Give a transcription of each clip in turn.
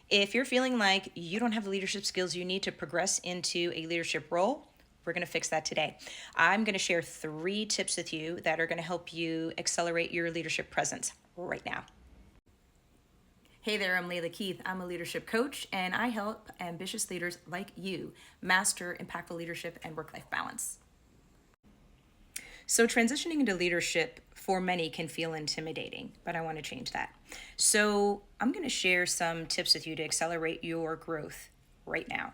If you're feeling like you don't have the leadership skills you need to progress into a leadership role, we're going to fix that today. I'm going to share 3 tips with you that are going to help you accelerate your leadership presence right now. Hey there, I'm Layla Keith. I'm a leadership coach, and I help ambitious leaders like you master impactful leadership and work-life balance. So transitioning into leadership for many can feel intimidating, but I want to change that. So I'm going to share some tips with you to accelerate your growth right now.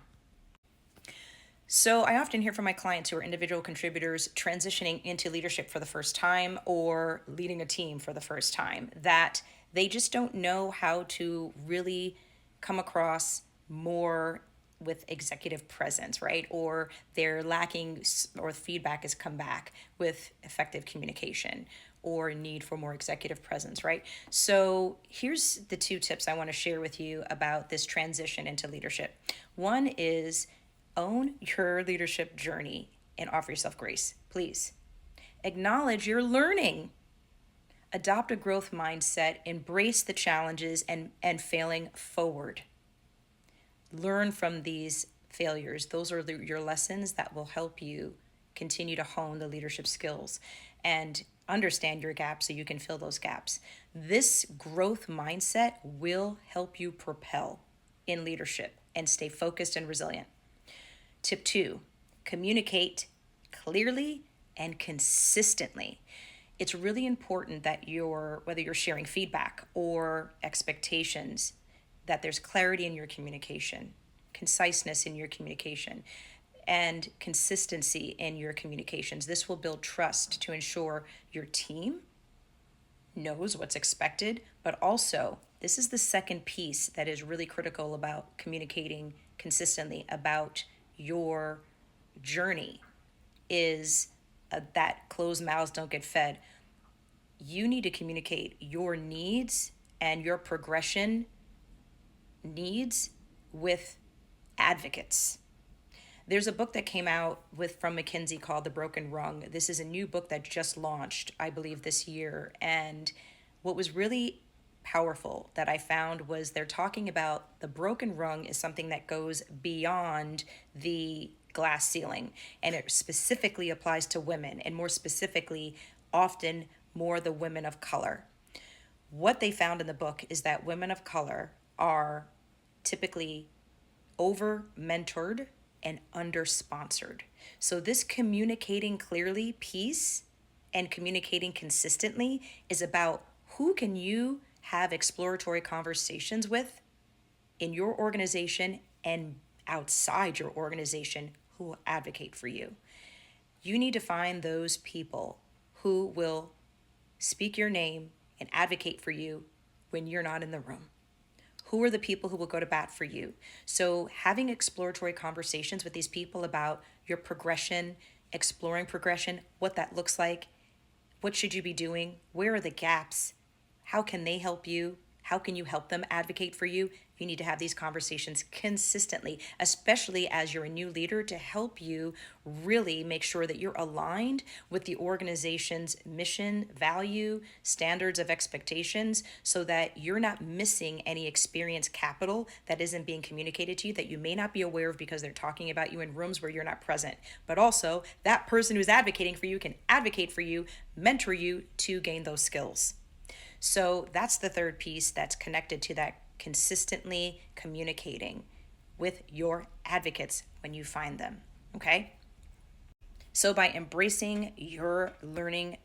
So I often hear from my clients who are individual contributors transitioning into leadership for the first time or leading a team for the first time that they just don't know how to really come across more with executive presence, right? Or they're lacking, or feedback has come back with effective communication or need for more executive presence, right? So here's the 2 tips I want to share with you about this transition into leadership. One is own your leadership journey and offer yourself grace, please. Acknowledge you're learning. Adopt a growth mindset, embrace the challenges and failing forward. Learn from these failures. Those are your lessons that will help you continue to hone the leadership skills and understand your gaps so you can fill those gaps. This growth mindset will help you propel in leadership and stay focused and resilient. Tip 2, communicate clearly and consistently. It's really important that whether you're sharing feedback or expectations, that there's clarity in your communication, conciseness in your communication, and consistency in your communications. This will build trust to ensure your team knows what's expected, but also this is the second piece that is really critical about communicating consistently about your journey is that closed mouths don't get fed. You need to communicate your needs and your progression needs with advocates. There's a book that came out from McKinsey called The Broken Rung. This is a new book that just launched, I believe, this year. And what was really powerful that I found was they're talking about the broken rung is something that goes beyond the glass ceiling. And it specifically applies to women, and more specifically, often more the women of color. What they found in the book is that women of color are typically over mentored and under sponsored. So this communicating clearly piece and communicating consistently is about who can you have exploratory conversations with in your organization and outside your organization who will advocate for you. You need to find those people who will speak your name and advocate for you when you're not in the room. Who are the people who will go to bat for you? So having exploratory conversations with these people about your progression, exploring progression, what that looks like, what should you be doing, where are the gaps, how can they help you, how can you help them advocate for you? You need to have these conversations consistently, especially as you're a new leader, to help you really make sure that you're aligned with the organization's mission, value, standards of expectations, so that you're not missing any experience capital that isn't being communicated to you, that you may not be aware of because they're talking about you in rooms where you're not present. But also, that person who's advocating for you can advocate for you, mentor you to gain those skills. So that's the third piece that's connected to that consistently communicating with your advocates when you find them, okay? So by embracing your learning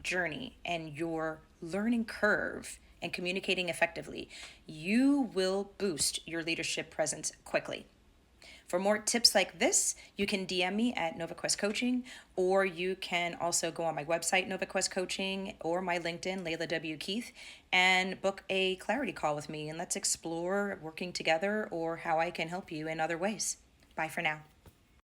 journey and your learning curve and communicating effectively, you will boost your leadership presence quickly. For more tips like this, you can DM me at NovaQuest Coaching, or you can also go on my website, NovaQuest Coaching, or my LinkedIn, Layla W. Keith, and book a clarity call with me, and let's explore working together or how I can help you in other ways. Bye for now.